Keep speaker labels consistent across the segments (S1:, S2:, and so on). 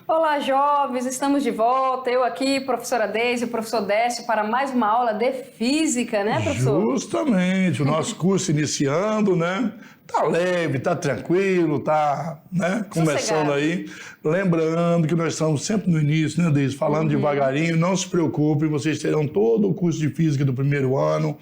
S1: Olá, jovens, estamos de volta. Eu aqui, professora Deise, o professor Décio, para mais uma aula de física, né, professor?
S2: Justamente, o nosso curso iniciando, né? Tá leve, tá tranquilo, tá, né? Começando aí. Lembrando que nós estamos sempre no início, né, Deise? Falando devagarinho, não se preocupem, vocês terão todo o curso de física do primeiro ano.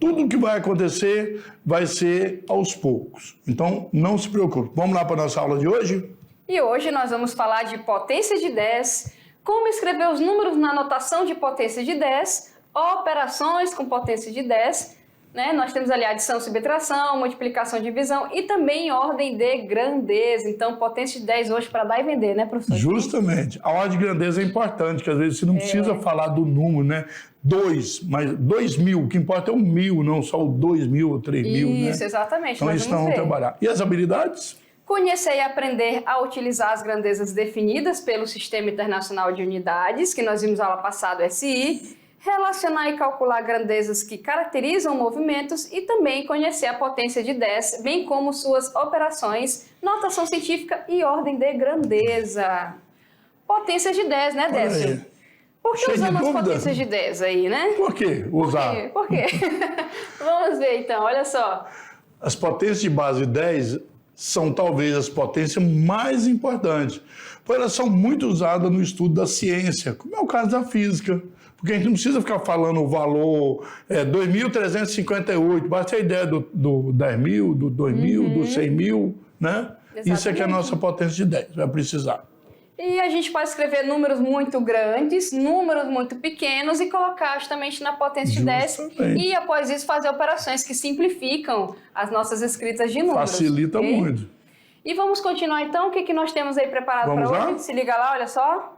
S2: Tudo que vai acontecer vai ser aos poucos. Então, não se preocupe. Vamos lá para a nossa aula de hoje?
S1: E hoje nós vamos falar de potência de 10, como escrever os números na notação de potência de 10, operações com potência de 10, né? Nós temos ali adição, subtração, multiplicação, divisão e também ordem de grandeza. Então, potência de 10 hoje para dar e vender, né, professor?
S2: Justamente. A ordem de grandeza é importante, que às vezes você não precisa falar do número, né? 2, mas 2.000, o que importa é o 1.000, não só o 2.000 ou 3.000, né?
S1: Isso, exatamente.
S2: Então, isso nós vamos trabalhar. E as habilidades?
S1: Conhecer e aprender a utilizar as grandezas definidas pelo Sistema Internacional de Unidades, que nós vimos na aula passada, o SI, relacionar e calcular grandezas que caracterizam movimentos e também conhecer a potência de 10, bem como suas operações, notação científica e ordem de grandeza. Potência de 10, né, Décio? Por que usamos as potências de 10 aí, né?
S2: Por que usar?
S1: Por quê? Vamos ver então, olha só.
S2: As potências de base 10 são talvez as potências mais importantes, pois elas são muito usadas no estudo da ciência, como é o caso da física, porque a gente não precisa ficar falando o valor 2.358, basta a ideia do 10.000, do 2.000, do 100.000, né? Exatamente. Isso é que é a nossa potência de 10, vai precisar.
S1: E a gente pode escrever números muito grandes, números muito pequenos e colocar justamente na potência de 10. E após isso fazer operações que simplificam as nossas escritas de números.
S2: Facilita muito.
S1: E vamos continuar então, o que nós temos aí preparado para hoje? Se liga lá, olha só.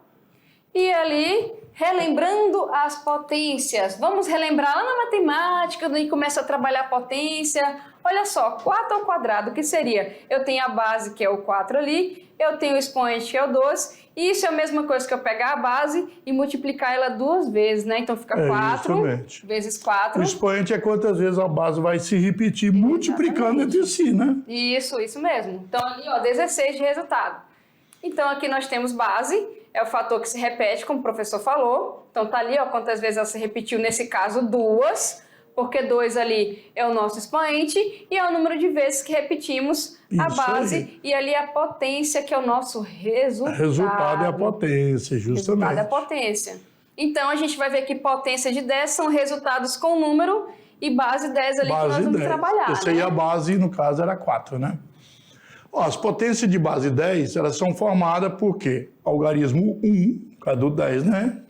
S1: E ali, relembrando as potências. Vamos relembrar lá na matemática, quando a gente começa a trabalhar a potência. Olha só, 4 ao quadrado, o que seria? Eu tenho a base, que é o 4 ali, eu tenho o expoente, que é o 2, e isso é a mesma coisa que eu pegar a base e multiplicar ela 2 vezes, né? Então fica 4 vezes 4.
S2: O expoente é quantas vezes a base vai se repetir, multiplicando entre si, né?
S1: Isso mesmo. Então ali, ó, 16 de resultado. Então aqui nós temos base, é o fator que se repete, como o professor falou. Então tá ali, ó, quantas vezes ela se repetiu, nesse caso 2, porque 2 ali é o nosso expoente e é o número de vezes que repetimos a base e ali a potência, que é o nosso resultado.
S2: Resultado é a potência, justamente.
S1: Resultado é a potência. Então a gente vai ver que potência de 10 são resultados com número e base 10 ali base que nós vamos 10. Trabalhar.
S2: Essa aí a base, no caso, era 4, né? Ó, as potências de base 10, elas são formadas por quê? Algarismo 1, cada do 10, né?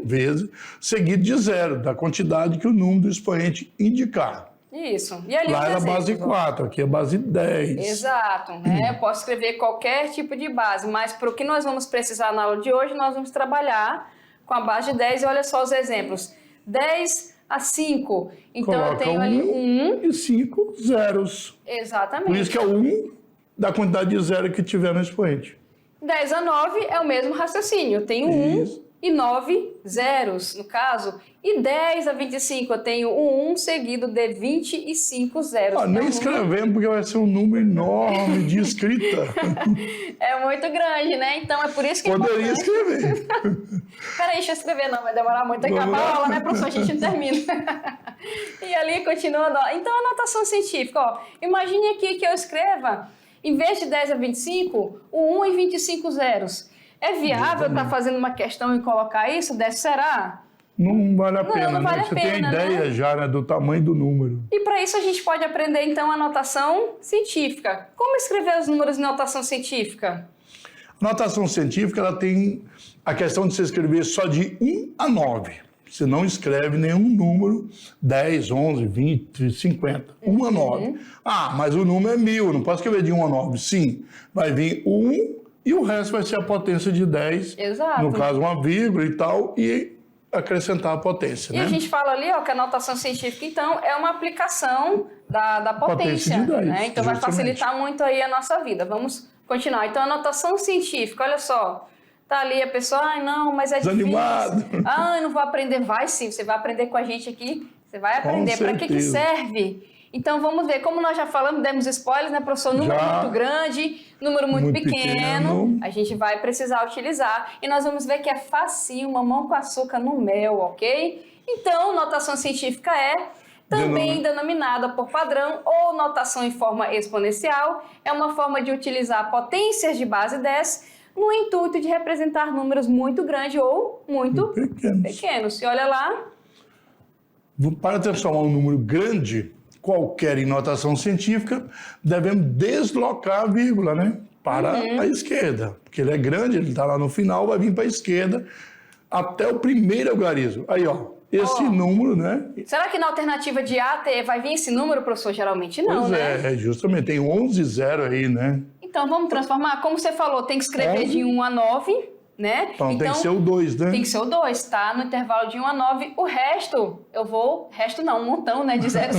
S2: Vezes, seguido de 0, da quantidade que o número do expoente indicar.
S1: Isso. E ali
S2: lá era base 4, aqui é base 10.
S1: Exato. Né? Eu posso escrever qualquer tipo de base, mas para o que nós vamos precisar na aula de hoje, nós vamos trabalhar com a base de 10 e olha só os exemplos. 10 a 5. Então eu tenho ali 1
S2: e 5 zeros.
S1: Exatamente.
S2: Por isso que é 1 da quantidade de zero que tiver no expoente.
S1: 10 a 9 é o mesmo raciocínio. Eu tenho 1 e 9 zeros, no caso. E 10 a 25 eu tenho 1 seguido de 25 zeros.
S2: Nem escrevendo, porque vai ser um número enorme de escrita.
S1: É muito grande, né? Então é por isso que...
S2: Poderia escrever.
S1: Peraí, deixa eu escrever, não. Vai demorar muito. Acabar a aula, né, professor? A gente não termina. E ali, continuando. Então, a notação científica. Ó, imagine aqui que eu escreva... Em vez de 10 a 25, o 1 e 25 zeros. É viável estar fazendo uma questão e colocar isso? Será?
S2: Não vale a pena,
S1: não vale
S2: né? Você tem a ideia já, né, do tamanho do número.
S1: E para isso a gente pode aprender, então, a notação científica. Como escrever os números em notação científica?
S2: A notação científica, ela tem a questão de você escrever só de 1 a 9. Você não escreve nenhum número 10, 11, 20, 50. 1 a 9. Mas o número é 1000, não posso escrever de 1 a 9. Sim, vai vir o 1 e o resto vai ser a potência de 10.
S1: Exato.
S2: No caso, uma vírgula e tal, e acrescentar a potência.
S1: E a gente fala ali, ó, que a notação científica, então, é uma aplicação da potência.
S2: De 10,
S1: né? Então, vai facilitar muito aí a nossa vida. Vamos continuar. Então, a notação científica, olha só. Tá ali a pessoa, não, mas é
S2: desanimado.
S1: Difícil. Eu não vou aprender. Vai sim, você vai aprender com a gente aqui. Você vai aprender. Para que serve? Então, vamos ver, como nós já falamos, demos spoilers, né, professor? Número muito grande, número muito pequeno, a gente vai precisar utilizar. E nós vamos ver que é facinho, mamão com açúcar no mel, ok? Então, notação científica é também denominada por padrão ou notação em forma exponencial. É uma forma de utilizar potências de base 10 no intuito de representar números muito grandes ou muito pequenos. E olha lá.
S2: Para transformar um número grande, qualquer em notação científica, devemos deslocar a vírgula, né? Para a esquerda. Porque ele é grande, ele está lá no final, vai vir para a esquerda até o primeiro algarismo. Aí, ó, esse número, né?
S1: Será que na alternativa de A vai vir esse número, professor? Geralmente não,
S2: pois
S1: né?
S2: É, justamente. Tem 11 zero aí, né?
S1: Então, vamos transformar? Como você falou, tem que escrever de 1 a 9, né?
S2: Então tem que ser o 2, né?
S1: Tem que ser o 2, tá? No intervalo de 1 a 9. O resto, resto não, um montão, né? De zeros.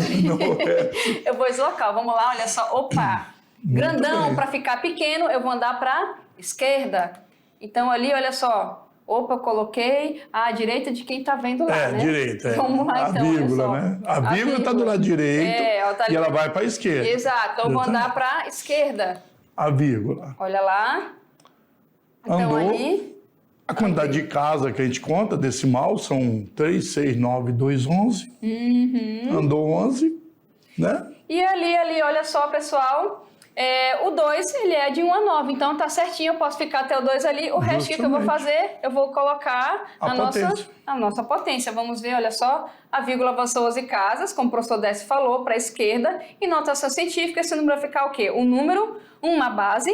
S1: Eu vou deslocar. Vamos lá, olha só. Opa! Grandão, para ficar pequeno, eu vou andar para esquerda. Então, ali, olha só. Opa, eu coloquei à direita de quem tá vendo lá, né?
S2: Direita.
S1: Vamos lá, então,
S2: vírgula,
S1: olha só.
S2: Né? A vírgula está do lado direito e ela vai para a esquerda.
S1: Exato. Então, eu vou andar para a esquerda.
S2: A vírgula.
S1: Olha lá. Então,
S2: Andou.
S1: ali...
S2: A quantidade de casa que a gente conta, decimal, são 3, 6, 9, 2, 11. Andou 11, né?
S1: E ali, olha só, pessoal... o 2, ele é de 1 a 9, então tá certinho, eu posso ficar até o 2 ali. O resto que eu vou fazer, eu vou colocar a nossa potência. Vamos ver, olha só, a vírgula avançou 11 casas, como o professor Décio falou, para a esquerda. E notação científica, esse número vai ficar o quê? Um número, uma base,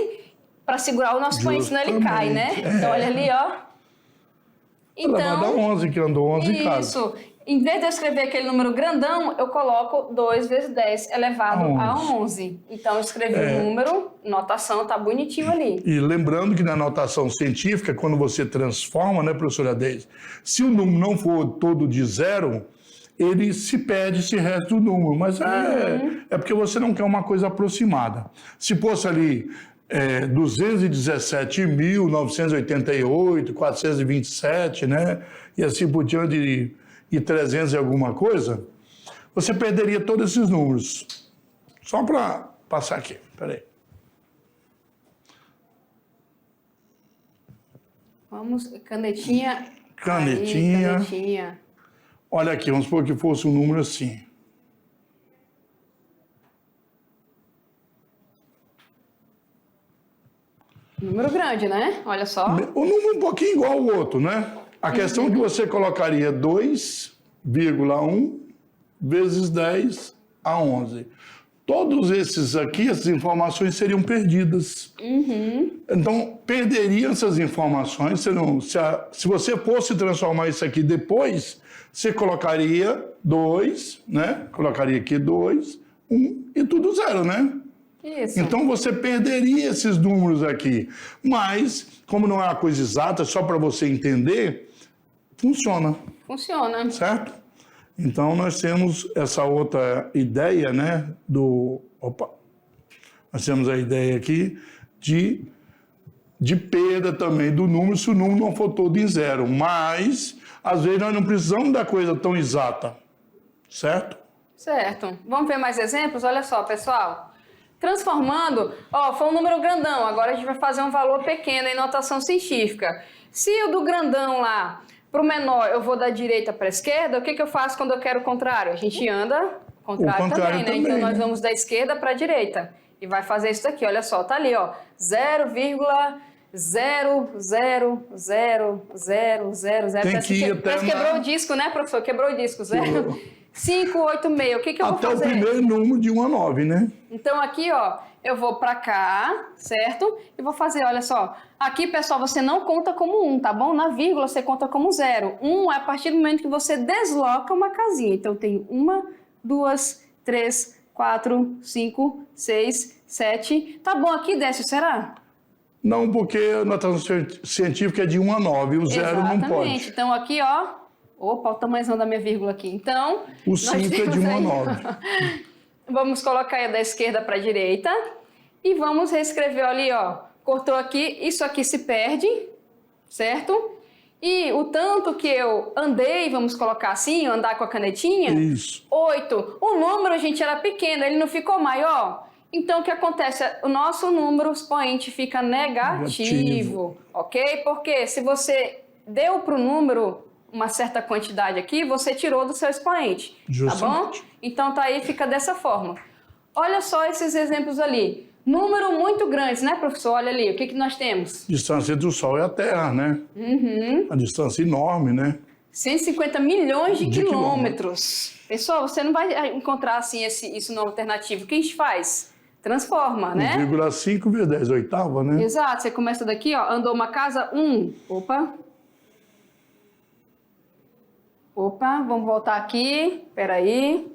S1: para segurar o nosso expoente, senão ele cai, né? Então, olha ali, ó.
S2: Então, ela vai dar 11, que andou 11 casas.
S1: Isso. Em vez de eu escrever aquele número grandão, eu coloco 2 vezes 10 elevado a 11. Então, eu escrevi o número, notação, tá bonitinho ali.
S2: E lembrando que na notação científica, quando você transforma, né, professora Deise, se o número não for todo de zero, ele se perde esse resto do número. Mas é porque você não quer uma coisa aproximada. Se fosse ali 217.988, 427, né, e assim por diante... e 300 e alguma coisa, você perderia todos esses números. Só para passar aqui, peraí.
S1: Vamos, canetinha.
S2: Canetinha.
S1: Aí, canetinha.
S2: Olha aqui, vamos supor que fosse um número assim.
S1: Número grande, né? Olha só.
S2: O número um pouquinho igual ao outro, né? A questão é que você colocaria 2,1 vezes 10 a 11. Todos esses aqui, essas informações seriam perdidas. Então, perderiam essas informações. Se você fosse transformar isso aqui depois, você colocaria 2, né? Colocaria aqui 2, 1 e tudo zero, né?
S1: Isso.
S2: Então, você perderia esses números aqui. Mas, como não é uma coisa exata, só para você entender... Funciona.
S1: Funciona.
S2: Certo? Então, nós temos essa outra ideia, né? Nós temos a ideia aqui de perda também do número, se o número não for todo em zero. Mas, às vezes, nós não precisamos da coisa tão exata. Certo?
S1: Certo. Vamos ver mais exemplos? Olha só, pessoal. Transformando, foi um número grandão. Agora a gente vai fazer um valor pequeno em notação científica. Se o do grandão lá... Para o menor, eu vou da direita para a esquerda. O que eu faço quando eu quero o contrário? A gente anda contrário também, né? Então, nós vamos da esquerda para a direita. E vai fazer isso daqui, olha só. Tá ali, ó. 0,0000000. Parece quebrou o disco, né, professor? Quebrou o disco. 586. O que eu vou fazer?
S2: Até o primeiro número de 1 a 9, né?
S1: Então, aqui, ó, eu vou pra cá, certo? E vou fazer, olha só. Aqui, pessoal, você não conta como 1, tá bom? Na vírgula, você conta como 0. 1 é a partir do momento que você desloca uma casinha. Então, eu tenho 1, 2, 3, 4, 5, 6, 7. Tá bom aqui, Décio, será?
S2: Não, porque a notação científica é de 1 a 9, o 0 não pode.
S1: Exatamente. Então, aqui, ó... Opa, o tamanhozão da minha vírgula aqui. Então...
S2: O 5 é de 1 a 9.
S1: Vamos colocar aí da esquerda para a direita. E vamos reescrever ali, ó. Cortou aqui, isso aqui se perde, certo? E o tanto que eu andei, vamos colocar assim, andar com a canetinha,
S2: Isso.
S1: 8. O número, gente, era pequeno, ele não ficou maior? Então, o que acontece? O nosso número expoente fica negativo, ok? Porque se você deu para o número uma certa quantidade aqui, você tirou do seu expoente,
S2: Justamente.
S1: tá bom? Então, tá aí, fica dessa forma. Olha só esses exemplos ali. Número muito grande, né, professor? Olha ali, o que nós temos?
S2: Distância entre o Sol e a Terra, né? A distância enorme, né?
S1: 150 milhões de quilômetros. Pessoal, você não vai encontrar assim isso no alternativo. O que a gente faz? Transforma, né?
S2: 1,5 vezes 10 oitava, né?
S1: Exato. Você começa daqui, ó. Andou uma casa, 1. Opa. Opa, vamos voltar aqui. Peraí.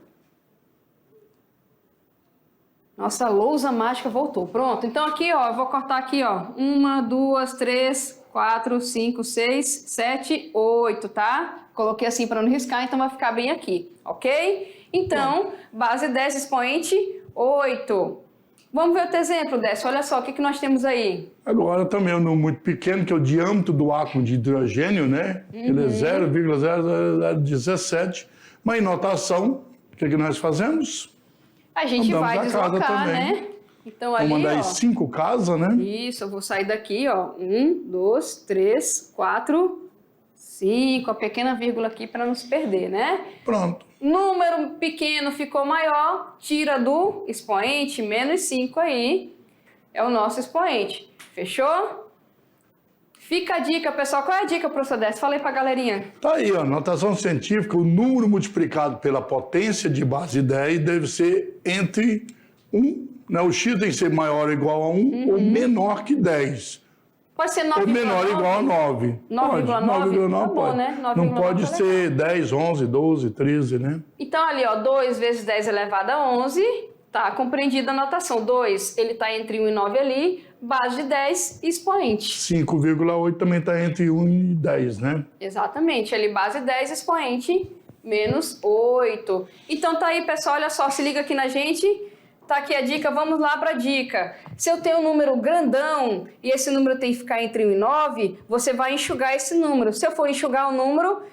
S1: Nossa lousa mágica voltou. Pronto. Então aqui, ó, eu vou cortar aqui, ó. 1, 2, 3, 4, 5, 6, 7, 8, tá? Coloquei assim para não riscar, então vai ficar bem aqui, ok? Então, base 10, expoente 8. Vamos ver outro exemplo, Décio. Olha só, o que nós temos aí?
S2: Agora também é um número muito pequeno, que é o diâmetro do átomo de hidrogênio, né? Ele é 0,0017. Mas em notação, o que nós fazemos?
S1: A gente
S2: Andamos
S1: vai
S2: a casa
S1: deslocar,
S2: também.
S1: né? Então ali,
S2: Vamos andar
S1: ó.
S2: em 5 casas, né?
S1: Isso, eu vou sair daqui, ó. 1, 2, 3, 4, 5. A pequena vírgula aqui para não se perder, né?
S2: Pronto.
S1: Número pequeno ficou maior, tira do expoente, menos 5 aí. É o nosso expoente. Fechou? Fica a dica, pessoal. Qual é a dica, professor Décio? Fala aí pra galerinha.
S2: Tá aí, ó, notação científica, o número multiplicado pela potência de base 10 deve ser entre 1, né? O x tem que ser maior ou igual a 1 ou menor que 10.
S1: Pode ser 9,9?
S2: Ou menor ou igual a 9.
S1: 9,9? Tá bom,
S2: pode.
S1: né? 9,9
S2: Não pode
S1: tá
S2: ser 10, 11, 12, 13, né?
S1: Então ali, ó, 2 vezes 10 elevado a 11, tá compreendida a notação. 2, ele tá entre 1 e 9 ali, base de 10, expoente.
S2: 5,8 também está entre 1 e 10, né?
S1: Exatamente, ali base 10, expoente, menos 8. Então tá aí, pessoal, olha só, se liga aqui na gente. Tá aqui a dica, vamos lá para a dica. Se eu tenho um número grandão e esse número tem que ficar entre 1 e 9, você vai enxugar esse número. Se eu for enxugar o número,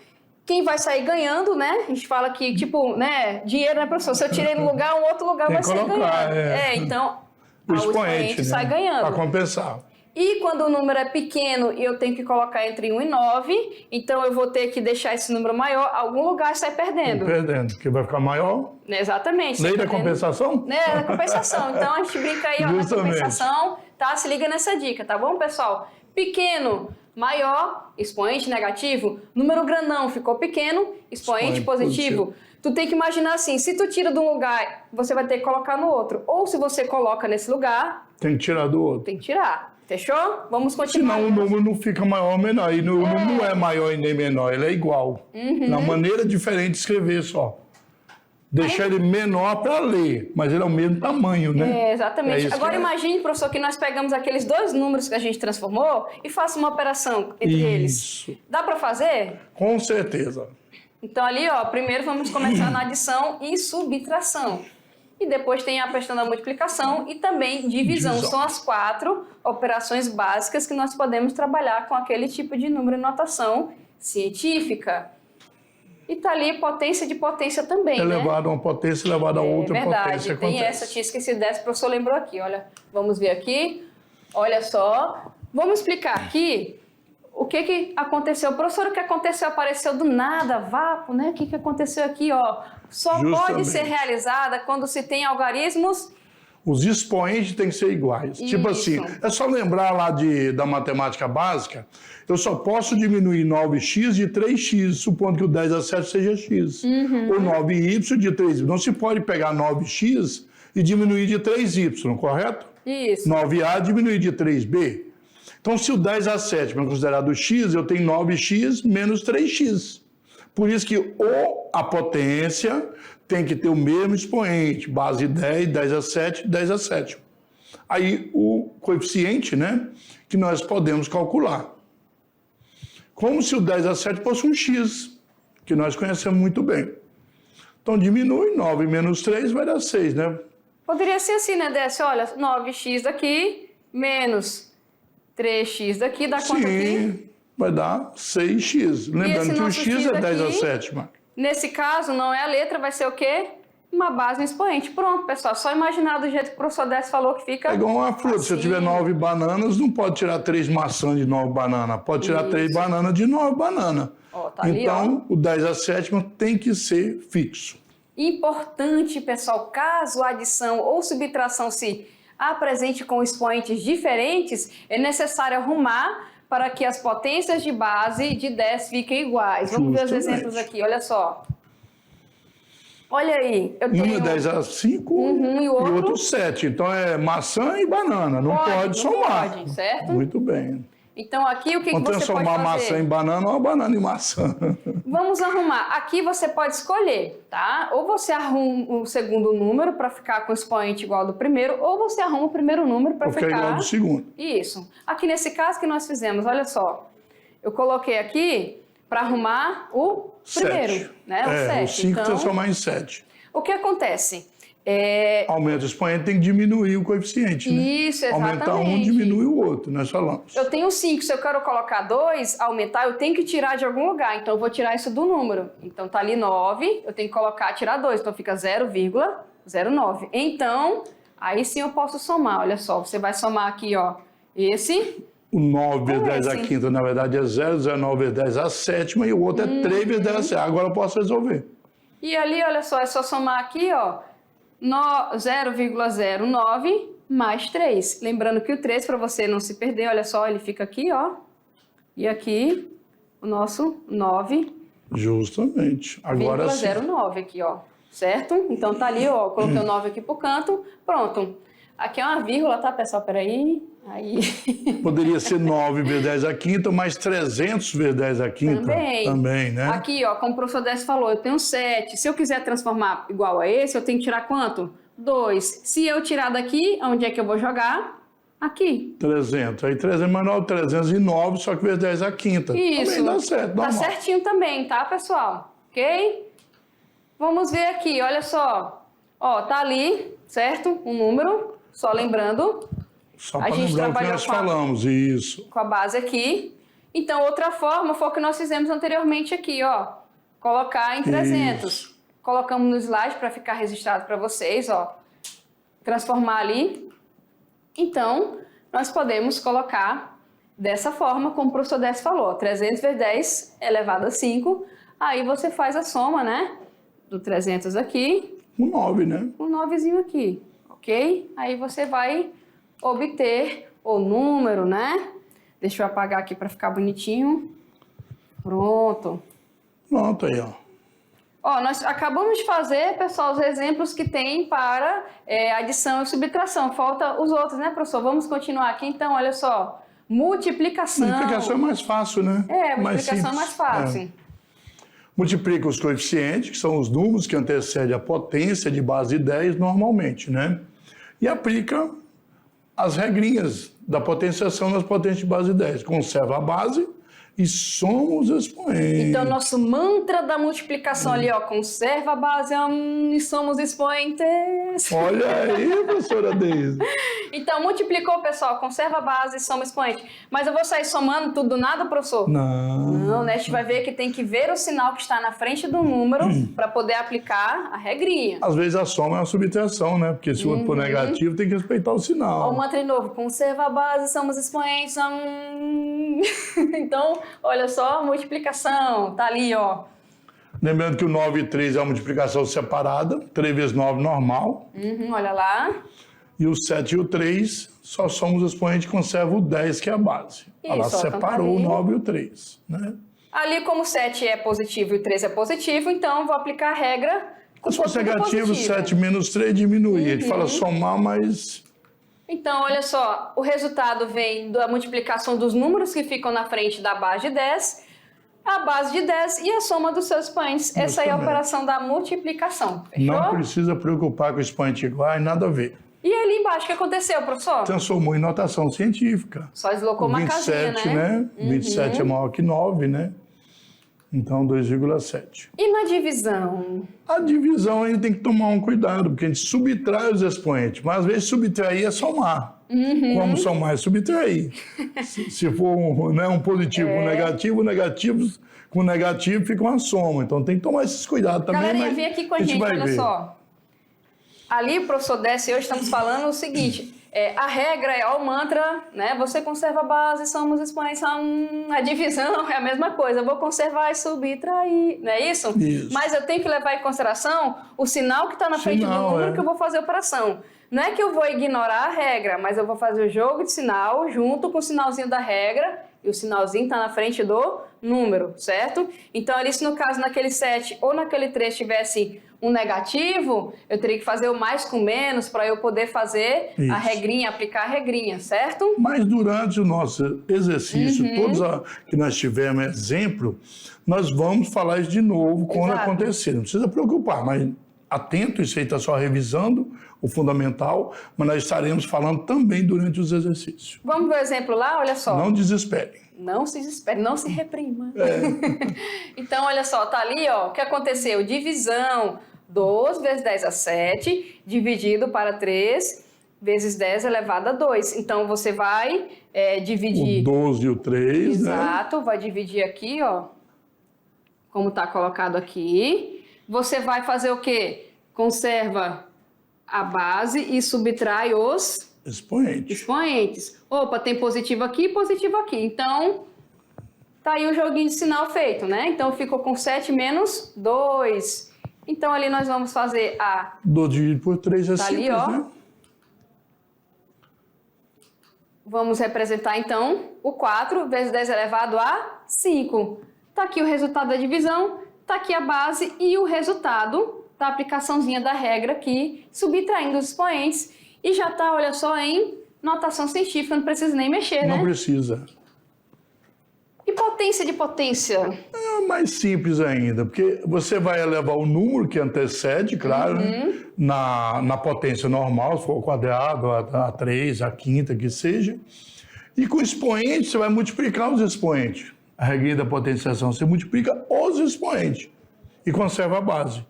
S1: quem vai sair ganhando, né? A gente fala que, tipo, né? Dinheiro, né, professor? Se eu tirei no lugar, um outro lugar vai sair ganhando. Então,
S2: o expoente, né?
S1: sai ganhando.
S2: Para compensar.
S1: E quando o número é pequeno e eu tenho que colocar entre 1 e 9, então eu vou ter que deixar esse número maior, algum lugar sai perdendo.
S2: Perdendo, porque vai ficar maior.
S1: Exatamente.
S2: Lei da compensação?
S1: Da compensação. Então a gente brinca aí, ó, na compensação, tá? Se liga nessa dica, tá bom, pessoal? Pequeno, maior, expoente negativo. Número grandão ficou pequeno, expoente positivo. Tu tem que imaginar assim, se tu tira de um lugar, você vai ter que colocar no outro. Ou se você coloca nesse lugar...
S2: Tem que tirar do outro.
S1: Tem que tirar. Fechou? Vamos continuar.
S2: Senão o número não fica maior ou menor. E o número não é maior e nem menor, ele é igual. Na maneira diferente de escrever só. Deixar ele menor para ler, mas ele é o mesmo tamanho, né?
S1: Exatamente. Agora imagine, professor, que nós pegamos aqueles dois números que a gente transformou e faça uma operação entre eles. Dá para fazer?
S2: Com certeza.
S1: Então ali, ó, primeiro vamos começar na adição e subtração. E depois tem a questão da multiplicação e também divisão. São as 4 operações básicas que nós podemos trabalhar com aquele tipo de número em notação científica. E tá ali potência de potência também,
S2: elevado a uma potência, elevado a outra potência.
S1: Tem essa, tinha esquecido dessa, o professor lembrou aqui, olha. Vamos ver aqui, olha só. Vamos explicar aqui o que aconteceu. Professor, o que aconteceu? Apareceu do nada, vácuo, né? O que aconteceu aqui, ó? Só pode ser realizada quando se tem algarismos...
S2: Os expoentes têm que ser iguais. Isso. Tipo assim, é só lembrar lá da matemática básica, eu só posso diminuir 9x de 3x, supondo que o 10 a 7 seja x. Ou 9y de 3y. Não se pode pegar 9x e diminuir de 3y, correto?
S1: Isso.
S2: 9a diminuir de 3b. Então, se o 10 a 7 é considerado x, eu tenho 9x menos 3x. Por isso que a potência tem que ter o mesmo expoente, base 10, 10 a 7, 10 a 7. Aí o coeficiente, né, que nós podemos calcular. Como se o 10 a 7 fosse um x, que nós conhecemos muito bem. Então diminui, 9 menos 3 vai dar 6, né?
S1: Poderia ser assim, né, Décio? Olha, 9x daqui menos 3x daqui, dá quanto aqui?
S2: vai dar 6x. Lembrando que o x é 10 à sétima.
S1: Nesse caso, não é a letra, vai ser o quê? Uma base no expoente. Pronto, pessoal. Só imaginar do jeito que o professor Décio falou que fica...
S2: É igual uma fruta.
S1: Assim.
S2: Se eu tiver 9 bananas, não pode tirar 3 maçãs de 9 bananas. Pode tirar 3 bananas de 9 bananas.
S1: Ó, tá ali,
S2: então, o 10 à sétima tem que ser fixo.
S1: Importante, pessoal, caso a adição ou subtração se apresente com expoentes diferentes, é necessário arrumar para que as potências de base de 10 fiquem iguais. Vamos ver os exemplos aqui, olha só. Olha aí, eu tenho...
S2: Um é 10 a 5
S1: e o outro
S2: 7. Então é maçã e banana, não pode somar.
S1: Pode, certo?
S2: Muito bem.
S1: Então aqui o que,
S2: Vamos
S1: que você pode
S2: transformar
S1: fazer?
S2: maçã em banana ou banana em maçã.
S1: Vamos arrumar. Aqui você pode escolher, tá? Ou você arruma o segundo número para ficar com o expoente igual ao do primeiro, ou você arruma o primeiro número para ficar
S2: igual ao do segundo.
S1: Isso. Aqui nesse caso que nós fizemos, olha só. Eu coloquei aqui para arrumar o primeiro,
S2: 7.
S1: né? O 7.
S2: O 5 então, transformar em 7.
S1: O que acontece?
S2: Aumenta o expoente, tem que diminuir o coeficiente, né?
S1: Isso, exatamente.
S2: Aumentar um, diminui o outro, nós falamos.
S1: Eu tenho 5, se eu quero colocar 2, aumentar, eu tenho que tirar de algum lugar. Então, eu vou tirar isso do número. Então, tá ali 9, eu tenho que colocar, tirar 2. Então, fica 0,09. Então, aí sim eu posso somar. Olha só, você vai somar aqui, ó, esse...
S2: O 9 vezes 10 à quinta, na verdade, é 0,09 vezes 10 à sétima, e o outro é 3 vezes 10 à sétima. Agora eu posso resolver.
S1: E ali, olha só, é só somar aqui, ó, 0,09 mais 3. Lembrando que o 3, para você não se perder, olha só, ele fica aqui, ó. E aqui, o nosso 9.
S2: Justamente. Agora sim.
S1: 0,09 aqui, ó. Certo? Então tá ali, ó. Coloquei o 9 aqui pro canto. Pronto. Aqui é uma vírgula, tá, pessoal? Peraí. Aí.
S2: Poderia ser 9 vezes 10 à quinta, mais 300 vezes 10 à quinta. Também, né?
S1: Aqui, ó, como o professor Décio falou, eu tenho 7. Se eu quiser transformar igual a esse, eu tenho que tirar quanto? 2. Se eu tirar daqui, onde é que eu vou jogar? Aqui.
S2: 300. Aí 300 mais 9, 309, só que vezes 10 à quinta.
S1: Isso.
S2: Também dá certo, normal.
S1: Tá certinho também, tá, pessoal? Ok? Vamos ver aqui, olha só. Ó, tá ali, certo? Um número, só lembrando.
S2: Só para lembrar o que nós falamos, isso.
S1: Com a base aqui. Então, outra forma foi o que nós fizemos anteriormente aqui, ó. Colocar em 300. Isso. Colocamos no slide para ficar registrado para vocês, ó. Transformar ali. Então, nós podemos colocar dessa forma, como o professor Décio falou. 300 vezes 10 elevado a 5. Aí você faz a soma, né? Do 300 aqui.
S2: Um 9, né?
S1: Um 9zinho aqui, ok? Aí você vai obter o número, né? Deixa eu apagar aqui para ficar bonitinho. Pronto.
S2: Pronto aí, ó.
S1: Ó, nós acabamos de fazer, pessoal, os exemplos que tem para adição e subtração. Falta os outros, né, professor? Vamos continuar aqui, então, olha só. Multiplicação.
S2: Multiplicação é mais fácil, né?
S1: Multiplicação é mais fácil.
S2: Multiplica os coeficientes, que são os números que antecedem a potência de base 10 normalmente, né? E aplica as regrinhas da potenciação das potências de base 10. Conserva a base e soma os expoentes.
S1: Então, nosso mantra da multiplicação ali, ó, conserva a base e soma os expoentes.
S2: Olha aí, professora Deise.
S1: Então, multiplicou, pessoal, conserva a base e soma expoente. Mas eu vou sair somando tudo do nada, professor?
S2: Não,
S1: né? A gente vai ver que tem que ver o sinal que está na frente do número para poder aplicar a regrinha.
S2: Às vezes a soma é uma subtração, né? Porque se o outro for negativo, tem que respeitar o sinal.
S1: Ó, o mantra de novo, conserva a base, soma os expoentes. Então, olha só, multiplicação, tá ali, ó.
S2: Lembrando que o 9 e 3 é uma multiplicação separada, 3 vezes 9 normal.
S1: Olha lá.
S2: E o 7 e o 3 só somos os expoentes que conservam o 10, que é a base. Ela separou o 9 e o 3, né?
S1: Ali, como o 7 é positivo e o 3 é positivo, então vou aplicar a regra.
S2: Se fosse negativo, 7 menos 3 diminui. A gente fala somar, mas...
S1: Então, olha só, o resultado vem da multiplicação dos números que ficam na frente da base de 10, a base de 10 e a soma dos seus expoentes. Essa aí é a operação da multiplicação. Fechou?
S2: Não precisa preocupar com expoente igual, nada a ver.
S1: E ali embaixo, o que aconteceu, professor?
S2: Transformou em notação científica.
S1: Só deslocou uma casinha,
S2: 27, né? 27 é maior que 9, né? Então, 2,7.
S1: E na divisão?
S2: A divisão a gente tem que tomar um cuidado, porque a gente subtrai os expoentes, mas às vezes subtrair é somar. Como são mais, subtrair. Se for um positivo com negativo, com negativo fica uma soma. Então tem que tomar esses cuidados também.
S1: Galerinha, vem aqui com a gente, olha só. Ali, o professor Décio, hoje estamos falando o seguinte, a regra é o mantra, né? Você conserva a base, somos expoentes, a divisão é a mesma coisa. Eu vou conservar e subtrair, não é isso?
S2: Isso.
S1: Mas eu tenho que levar em consideração o sinal que está na frente do número que eu vou fazer a operação. Não é que eu vou ignorar a regra, mas eu vou fazer o jogo de sinal junto com o sinalzinho da regra e o sinalzinho está na frente do número, certo? Então, ali, se no caso, naquele 7 ou naquele 3 tivesse um negativo, eu teria que fazer o mais com menos para eu poder fazer a regrinha, aplicar a regrinha, certo?
S2: Mas durante o nosso exercício, todos que nós tivemos exemplo, nós vamos falar isso de novo quando acontecer. Não precisa preocupar, mas atento, isso aí está só revisando o fundamental, mas nós estaremos falando também durante os exercícios.
S1: Vamos ver o exemplo lá? Olha só.
S2: Não desespere.
S1: Não se desespere, não se reprima. Então, olha só, tá ali, ó, o que aconteceu? Divisão, 12 vezes 10 a 7, dividido para 3 vezes 10 elevado a 2. Então, você vai dividir...
S2: O 12 e o 3,
S1: Exato, vai dividir aqui, ó, como tá colocado aqui. Você vai fazer o quê? Conserva a base e subtrai os... expoentes. Opa, tem positivo aqui e positivo aqui. Então, tá aí o joguinho de sinal feito, né? Então, ficou com 7 menos 2. Então, ali nós vamos fazer a...
S2: 12 dividido por 3 é
S1: tá
S2: simples,
S1: ali, ó.
S2: né?
S1: Vamos representar, então, o 4 vezes 10 elevado a 5. Tá aqui o resultado da divisão, tá aqui a base e o resultado da aplicaçãozinha da regra aqui, subtraindo os expoentes. E já tá, olha só, em notação científica, não precisa nem mexer, né?
S2: Não precisa.
S1: E potência de potência?
S2: É mais simples ainda, porque você vai elevar o número que antecede, claro, né? na potência normal, se for ao quadrado, a 3, a quinta, que seja. E com expoente, você vai multiplicar os expoentes. A regrinha da potenciação, você multiplica os expoentes e conserva a base.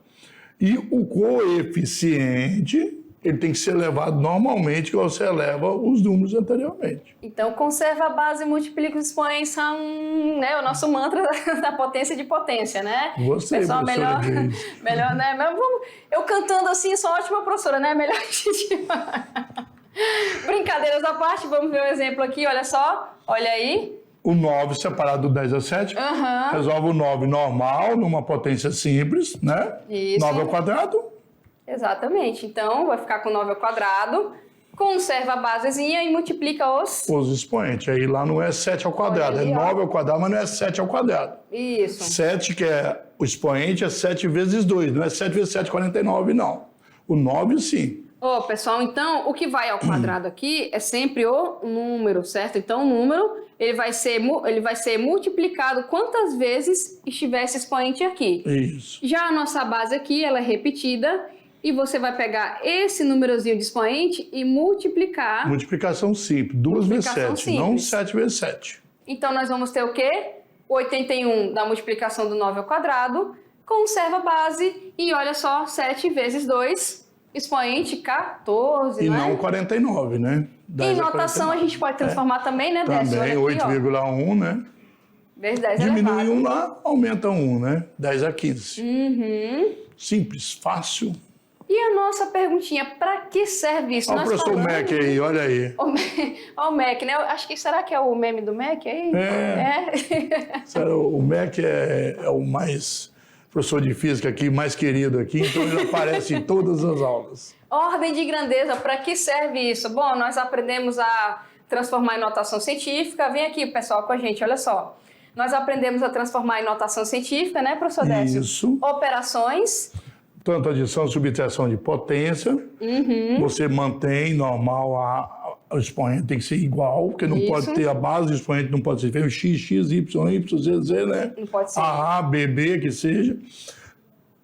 S2: E o coeficiente, ele tem que ser elevado normalmente, que você eleva os números anteriormente.
S1: Então, conserva a base e multiplica os expoentes, né? O nosso mantra da potência de potência, né?
S2: Você,
S1: pessoal,
S2: melhor,
S1: né? Eu cantando assim, sou ótima professora, né? Melhor gente... Brincadeiras à parte, vamos ver um exemplo aqui, olha só. Olha aí.
S2: O 9 separado do 10 a 7, resolve o 9 normal, numa potência simples, né?
S1: Isso.
S2: 9 ao quadrado.
S1: Exatamente. Então, vai ficar com 9 ao quadrado, conserva a basezinha e multiplica os
S2: expoentes. Aí lá não é 7 ao quadrado,
S1: aí,
S2: é 9 ao quadrado, mas não é 7 ao quadrado.
S1: Isso.
S2: 7, que é o expoente, é 7 vezes 2, não é 7 vezes 7, 49, não. O 9, sim.
S1: Pessoal, então, o que vai ao quadrado aqui é sempre o número, certo? Então, o número, ele vai ser multiplicado quantas vezes estiver esse expoente aqui.
S2: Isso.
S1: Já a nossa base aqui, ela é repetida, e você vai pegar esse númerozinho de expoente e multiplicar.
S2: Multiplicação simples, 2 vezes 7,
S1: simples.
S2: não 7 vezes 7.
S1: Então, nós vamos ter o quê? O 81 da multiplicação do 9 ao quadrado, conserva a base, e olha só, 7 vezes 2... expoente 14,
S2: e
S1: não é?
S2: não 49, né?
S1: Em notação a gente pode transformar também, né, Décio?
S2: Também, 8,1, né?
S1: Vezes 10
S2: diminui
S1: elevado.
S2: 1 lá, aumenta 1, né? 10 a 15. Simples, fácil.
S1: E a nossa perguntinha, para que serve isso?
S2: Olha o professor Mac aí, olha aí.
S1: Olha o Mac, né? Acho que, será que é o meme do Mac aí?
S2: O Mac é o mais... professor de física aqui, mais querido aqui, então ele aparece em todas as aulas.
S1: Ordem de grandeza, para que serve isso? Bom, nós aprendemos a transformar em notação científica. Vem aqui, pessoal, com a gente, olha só. Nós aprendemos a transformar em notação científica, né, professor Décio?
S2: Isso.
S1: Operações.
S2: Tanto adição e subtração de potência. Você mantém normal, o expoente tem que ser igual, porque não pode ter a base do expoente, não pode ser feio, x, x, y, y, z, z, né?
S1: Não pode ser.
S2: A, B, B, que seja.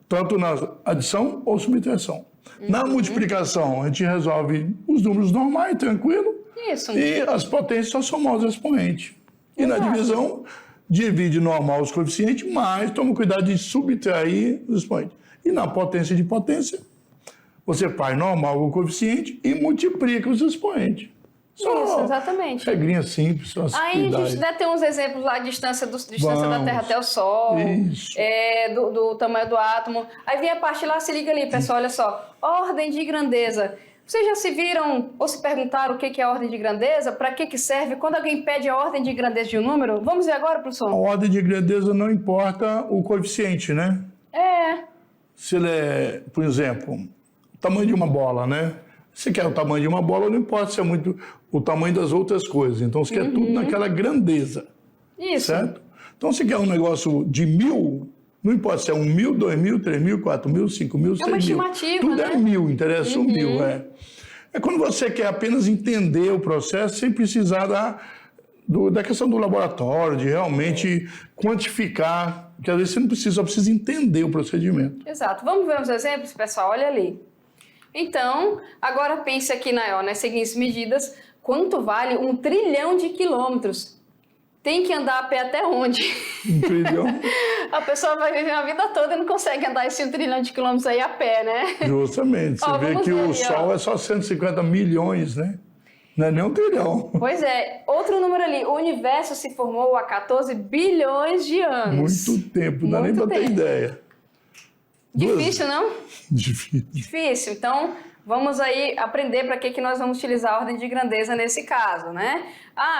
S2: Tanto na adição ou subtração. Na multiplicação, a gente resolve os números normais, tranquilo.
S1: Isso.
S2: E as potências só somam os expoentes. E na divisão, divide normal os coeficientes, mas toma cuidado de subtrair os expoentes. E na potência de potência, você faz normal o coeficiente e multiplica os expoentes.
S1: Isso, exatamente.
S2: Regrinha simples, só
S1: Aí a gente deve ter uns exemplos lá, distância da Terra até o Sol, do tamanho do átomo. Aí vem a parte lá, se liga ali, pessoal, olha só. Ordem de grandeza. Vocês já se viram ou se perguntaram o que é a ordem de grandeza? Para que serve? Quando alguém pede a ordem de grandeza de um número, vamos ver agora, professor?
S2: A ordem de grandeza não importa o coeficiente, né? Se ele é, por exemplo, o tamanho de uma bola, né? Se quer o tamanho de uma bola, não importa se é muito o tamanho das outras coisas. Então, você quer tudo naquela grandeza.
S1: Isso.
S2: Certo? Então, se quer um negócio de 1000, não importa se é 1.000, 2.000, 3.000, 4.000, 5.000, 6.000.
S1: É uma estimativa,
S2: tudo
S1: né?
S2: é 1000, interessa o 1000, É quando você quer apenas entender o processo sem precisar da questão do laboratório, de realmente quantificar, porque às vezes você não precisa, só precisa entender o procedimento.
S1: Exato. Vamos ver uns exemplos, pessoal? Olha ali. Então, agora pense aqui nas seguintes medidas. Quanto vale 1 trilhão de quilômetros? Tem que andar a pé até onde?
S2: 1 trilhão?
S1: A pessoa vai viver a vida toda e não consegue andar esse 1 trilhão de quilômetros aí a pé, né?
S2: Justamente. Você vê que o Sol é só 150 milhões, né? Não é nem 1 trilhão.
S1: Pois é. Outro número ali. O universo se formou há 14 bilhões de anos.
S2: Muito tempo, não dá nem pra ter ideia.
S1: Difícil, não?
S2: Difícil.
S1: Difícil. Então, vamos aí aprender para que nós vamos utilizar a ordem de grandeza nesse caso, né?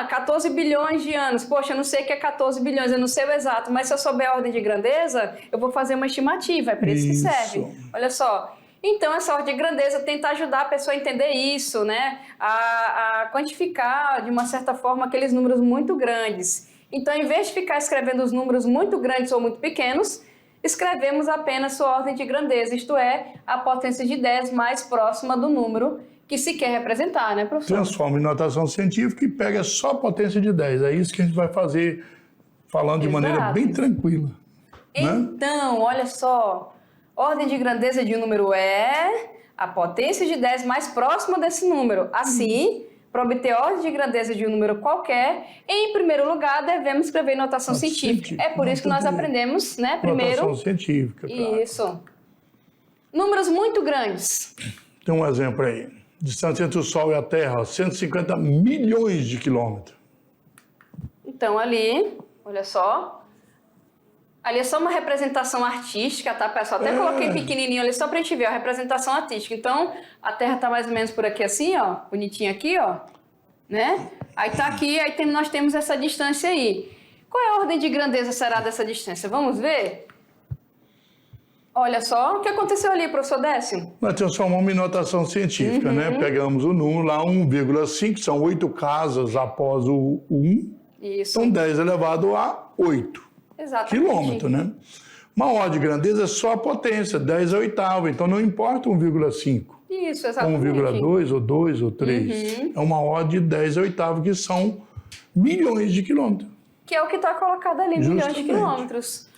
S1: 14 bilhões de anos. Poxa, eu não sei o que é 14 bilhões, eu não sei o exato, mas se eu souber a ordem de grandeza, eu vou fazer uma estimativa, é para isso que serve. Olha só. Então, essa ordem de grandeza tenta ajudar a pessoa a entender isso, né? A quantificar, de uma certa forma, aqueles números muito grandes. Então, em vez de ficar escrevendo os números muito grandes ou muito pequenos, escrevemos apenas sua ordem de grandeza, isto é, a potência de 10 mais próxima do número que se quer representar, né, professor?
S2: Transforma em notação científica e pega só a potência de 10. É isso que a gente vai fazer falando de maneira bem tranquila.
S1: Então,
S2: né?
S1: Olha só, ordem de grandeza de um número é a potência de 10 mais próxima desse número. Assim, para obter a ordem de grandeza de um número qualquer, em primeiro lugar, devemos escrever notação científica. É por isso que nós aprendemos, né? Primeiro.
S2: Notação científica, claro.
S1: Isso. Números muito grandes.
S2: Tem um exemplo aí. Distância entre o Sol e a Terra, 150 milhões de quilômetros.
S1: Então, ali, olha só. Ali é só uma representação artística, tá, pessoal? Até coloquei pequenininho ali só pra gente ver, a representação artística. Então, a Terra tá mais ou menos por aqui assim, ó, bonitinha aqui, ó, né? Aí tá aqui, aí nós temos essa distância aí. Qual é a ordem de grandeza será dessa distância? Vamos ver? Olha só, o que aconteceu ali, professor Décio?
S2: Nós transformamos em notação científica, né? Pegamos o número lá, 1,5, são 8 casas após o 1.
S1: Isso.
S2: Então, 10 elevado a 8.
S1: Exatamente.
S2: Quilômetro, né? Uma ordem de grandeza é só a potência, 10 a oitava, então não importa 1,5.
S1: Isso, exatamente.
S2: 1,2 ou 2 ou 3. É uma ordem de 10 a oitava, que são milhões de quilômetros.
S1: Que é o que está colocado ali, milhões de quilômetros.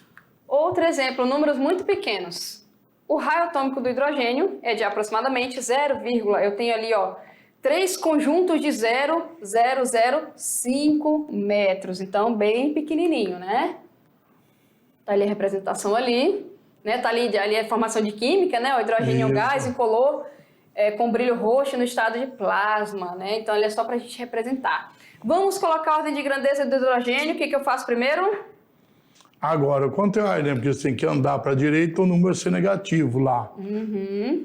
S1: Outro exemplo, números muito pequenos. O raio atômico do hidrogênio é de aproximadamente 0, eu tenho ali, ó, 3 conjuntos de 0,005 metros. Então, bem pequenininho, né? Tá ali a representação ali, né? Tá ali a formação de química, né? O hidrogênio é um gás incolor com brilho roxo no estado de plasma, né? Então, ele é só para a gente representar. Vamos colocar a ordem de grandeza do hidrogênio. O que eu faço primeiro?
S2: Agora, o contrário, né? Porque você tem que andar para a direita, o número vai ser negativo lá.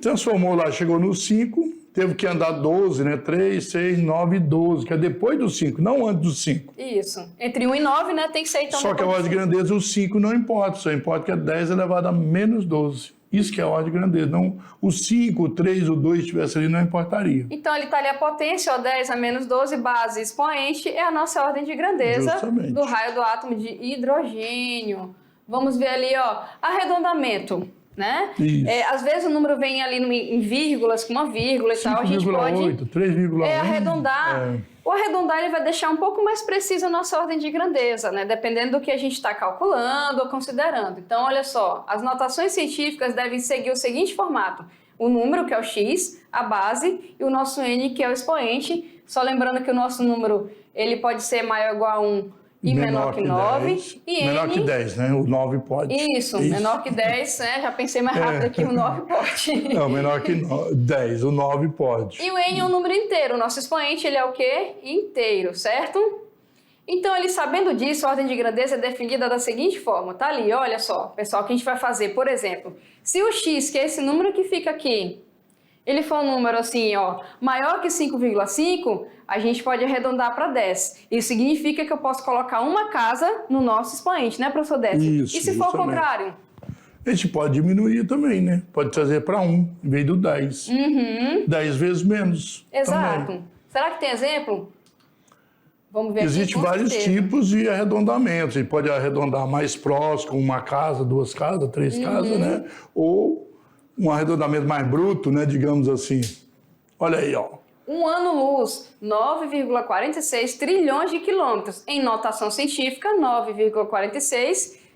S2: Transformou lá, chegou no 5, teve que andar 12, né? 3, 6, 9 e 12, que é depois do 5, não antes do 5.
S1: Isso. Entre 1 e 9, né? Tem que ser então.
S2: Só que a ordem de grandeza, o 5 não importa, só importa que é 10 elevado a menos 12. Isso que é a ordem de grandeza. Não, o 5, o 3, o 2 estivesse ali, não importaria.
S1: Então, ele está ali a potência, ó, 10 a menos 12, base expoente, é a nossa ordem de grandeza. Justamente. Do raio do átomo de hidrogênio. Vamos ver ali, ó, arredondamento, né? Às vezes o número vem ali em vírgulas, com uma vírgula e tal. A gente pode
S2: 3,1.
S1: Arredondar. O arredondar ele vai deixar um pouco mais precisa a nossa ordem de grandeza, né? Dependendo do que a gente está calculando ou considerando. Então, olha só, as notações científicas devem seguir o seguinte formato. O número, que é o x, a base, e o nosso n, que é o expoente. Só lembrando que o nosso número ele pode ser maior ou igual a 1 e menor que 9. E
S2: menor que 10, né? O 9 pode.
S1: Isso, menor que 10, né? Já pensei mais rápido aqui, o 9 pode.
S2: Não, menor que 10, o 9 pode.
S1: E o N é um número inteiro. O nosso expoente, ele é o quê? Inteiro, certo? Então, ele sabendo disso, a ordem de grandeza é definida da seguinte forma. Tá ali, olha só, pessoal, o que a gente vai fazer. Por exemplo, se o x, que é esse número que fica aqui, ele for um número assim, ó, maior que 5,5, a gente pode arredondar para 10. Isso significa que eu posso colocar uma casa no nosso expoente, né, professor Décio?
S2: Isso,
S1: e se for o contrário?
S2: A gente pode diminuir também, né? Pode trazer para 1, em vez do 10. 10 vezes menos.
S1: Exato.
S2: Também.
S1: Será que tem exemplo? Vamos ver aqui.
S2: Existem vários tipos de arredondamentos. A gente pode arredondar mais próximo, com uma casa, 2 casas, 3 casas, né? Ou um arredondamento mais bruto, né? Digamos assim. Olha aí, ó.
S1: Um ano-luz, 9,46 trilhões de quilômetros. Em notação científica, 9,46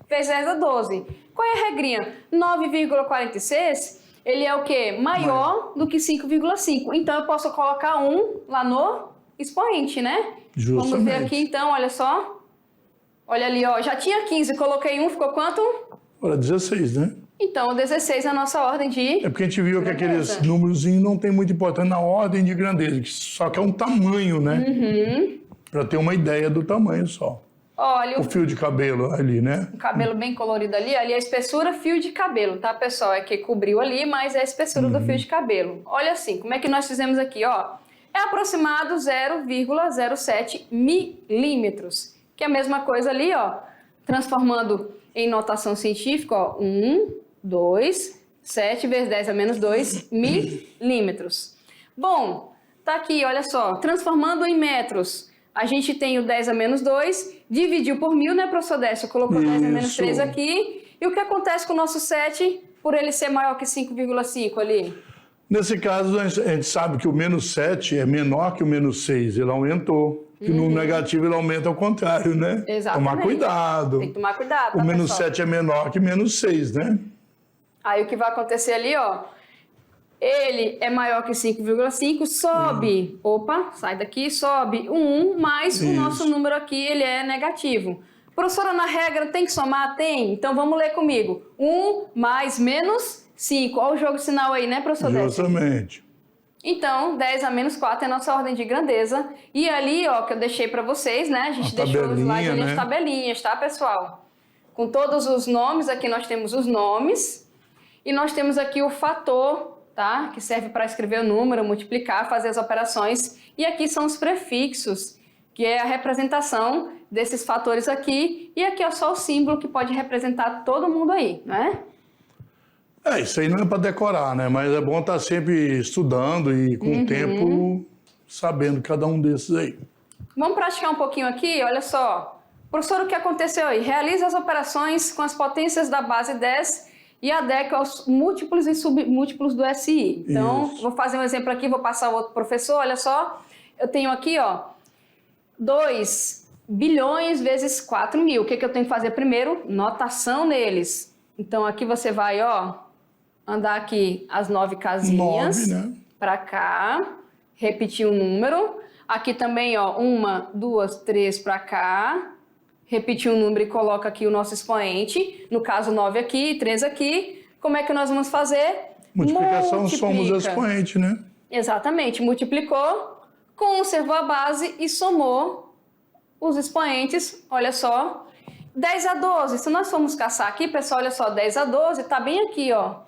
S1: vezes 10 a 12. Qual é a regrinha? 9,46, ele é o quê? Maior do que 5,5. Então, eu posso colocar 1 lá no expoente, né?
S2: Justamente.
S1: Vamos ver aqui, então, olha só. Olha ali, ó. Já tinha 15, coloquei 1, ficou quanto?
S2: Olha, 16, né?
S1: Então, o 16 é a nossa ordem de...
S2: É porque a gente viu que aqueles números não tem muita importância na ordem de grandeza, só que é um tamanho, né? Para ter uma ideia do tamanho só.
S1: Olha,
S2: o fio de cabelo ali, né?
S1: Um cabelo bem colorido ali. Ali é a espessura fio de cabelo, tá, pessoal? É que cobriu ali, mas é a espessura do fio de cabelo. Olha assim, como é que nós fizemos aqui, ó? É aproximado 0,07 milímetros. Que é a mesma coisa ali, ó. Transformando em notação científica, ó. 1, 2, 7 vezes 10 a menos 2 milímetros. Bom, tá aqui, olha só. Transformando em metros. A gente tem o 10 a menos 2, dividiu por 1000, né, professor Décio? Colocou 10 a menos 3 aqui. E o que acontece com o nosso 7, por ele ser maior que 5,5 ali?
S2: Nesse caso, a gente sabe que o menos 7 é menor que o menos 6, ele aumentou. Que no negativo ele aumenta ao contrário, né?
S1: Exatamente.
S2: Tomar cuidado.
S1: Tem que tomar cuidado, tá,
S2: o menos
S1: pessoal?
S2: 7 é menor que menos 6, né?
S1: Aí o que vai acontecer ali, ó, ele é maior que 5,5, sobe, opa, sai daqui, sobe 1, mas o nosso número aqui, ele é negativo. Professora, na regra tem que somar? Tem. Então vamos ler comigo. 1 mais menos 5. Olha o jogo sinal aí, né, professor Décio?
S2: Justamente.
S1: Então, 10 a menos 4 é a nossa ordem de grandeza. E ali, ó, que eu deixei para vocês, né? A gente deixou os slide ali, as tabelinhas, tá, pessoal? Com todos os nomes, aqui nós temos os nomes. E nós temos aqui o fator, tá? Que serve para escrever o número, multiplicar, fazer as operações. E aqui são os prefixos, que é a representação desses fatores aqui. E aqui é só o símbolo que pode representar todo mundo aí, né?
S2: Isso aí não é para decorar, né? Mas é bom estar sempre estudando e com o tempo sabendo cada um desses aí.
S1: Vamos praticar um pouquinho aqui? Olha só. Professor, o que aconteceu aí? Realize as operações com as potências da base 10 e adeque aos múltiplos e submúltiplos do SI. Então, vou fazer um exemplo aqui, vou passar o outro professor. Olha só. Eu tenho aqui, ó, 2 bilhões vezes 4 mil. O que eu tenho que fazer primeiro? Notação neles. Então, aqui você vai, ó, andar aqui as 9 casinhas,
S2: 9, né?
S1: Para cá, repetir o número. Aqui também, ó, 1, 2, 3 para cá, repetir o número e coloca aqui o nosso expoente. No caso, 9 aqui, 3 aqui. Como é que nós vamos fazer?
S2: Multiplicação, somos o expoente, né?
S1: Exatamente, multiplicou, conservou a base e somou os expoentes, olha só. 10 a 12, se nós formos caçar aqui, pessoal, olha só, 10 a 12 tá bem aqui, ó.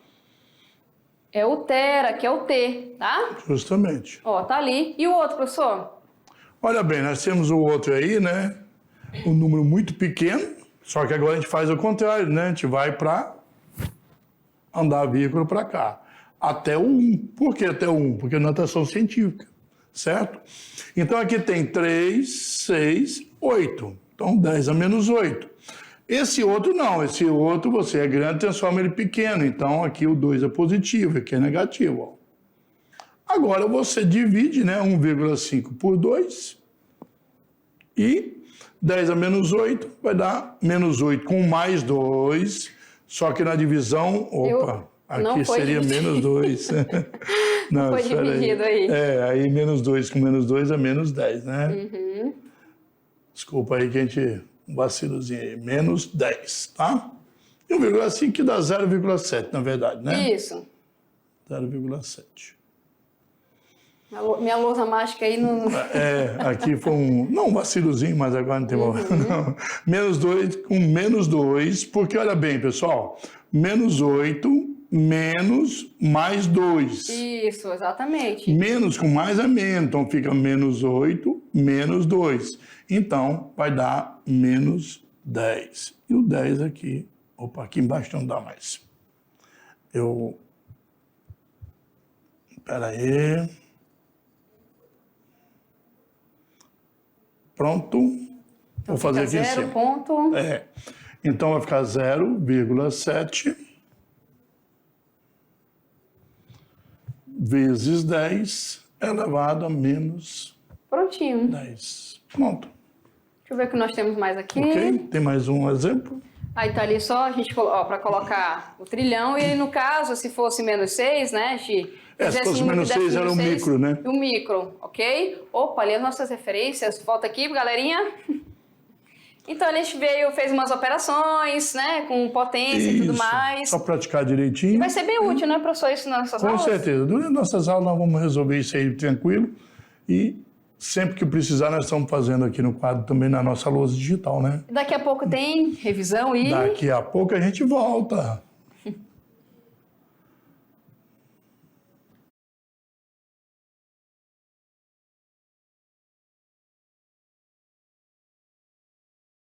S1: É o tera, que é o T, tá?
S2: Justamente.
S1: Ó, tá ali. E o outro, professor?
S2: Olha bem, nós temos o outro aí, né? Um número muito pequeno, só que agora a gente faz o contrário, né? A gente vai para andar a vírgula para cá. Até o 1. Por que até o 1? Porque é notação científica, certo? Então aqui tem 3, 6, 8. Então 10 a menos 8. Esse outro não, esse outro você é grande, transforma ele pequeno. Então aqui o 2 é positivo, aqui é negativo. Ó. Agora você divide, né, 1,5 por 2 e 10 a menos 8 vai dar menos 8 com mais 2, só que na divisão, aqui seria menos 2.
S1: Não foi dividido aí.
S2: Aí menos 2 com menos 2 é menos 10, né? Desculpa aí que a gente... Um vacilozinho aí. Menos 10, tá? E 1,5 que dá 0,7, na verdade, né?
S1: Isso.
S2: 0,7.
S1: Minha lousa mágica aí não...
S2: Aqui foi um vacilozinho, mas agora não tem problema. Menos 2 com menos 2, porque olha bem, pessoal, menos 8, menos mais 2.
S1: Isso, exatamente.
S2: Menos com mais é menos, então fica menos 8, menos 2. Então, vai dar menos 10. E o 10 aqui, opa, aqui embaixo não dá mais. Espera aí. Pronto.
S1: Então,
S2: vou fazer aqui em
S1: 0
S2: cima.
S1: ponto...
S2: Então vai ficar 0,7 vezes 10 elevado a menos
S1: Prontinho.
S2: 10. Pronto.
S1: Deixa eu ver o que nós temos mais aqui.
S2: Ok? Tem mais um exemplo?
S1: Aí tá ali só a gente, para colocar o trilhão. E no caso, se fosse menos 6, né, Xi?
S2: Se fosse menos 6 era o micro, né?
S1: O micro, ok? Opa, ali as nossas referências. Volta aqui, galerinha. Então, a gente fez umas operações, né, com potência e tudo mais.
S2: Só praticar direitinho.
S1: Vai ser bem útil, né, professor, isso nas nossas aulas?
S2: Com certeza. Durante nossas aulas nós vamos resolver isso aí tranquilo. E sempre que precisar nós estamos fazendo aqui no quadro também na nossa lousa digital, né?
S1: Daqui a pouco tem revisão e...
S2: Daqui a pouco a gente volta.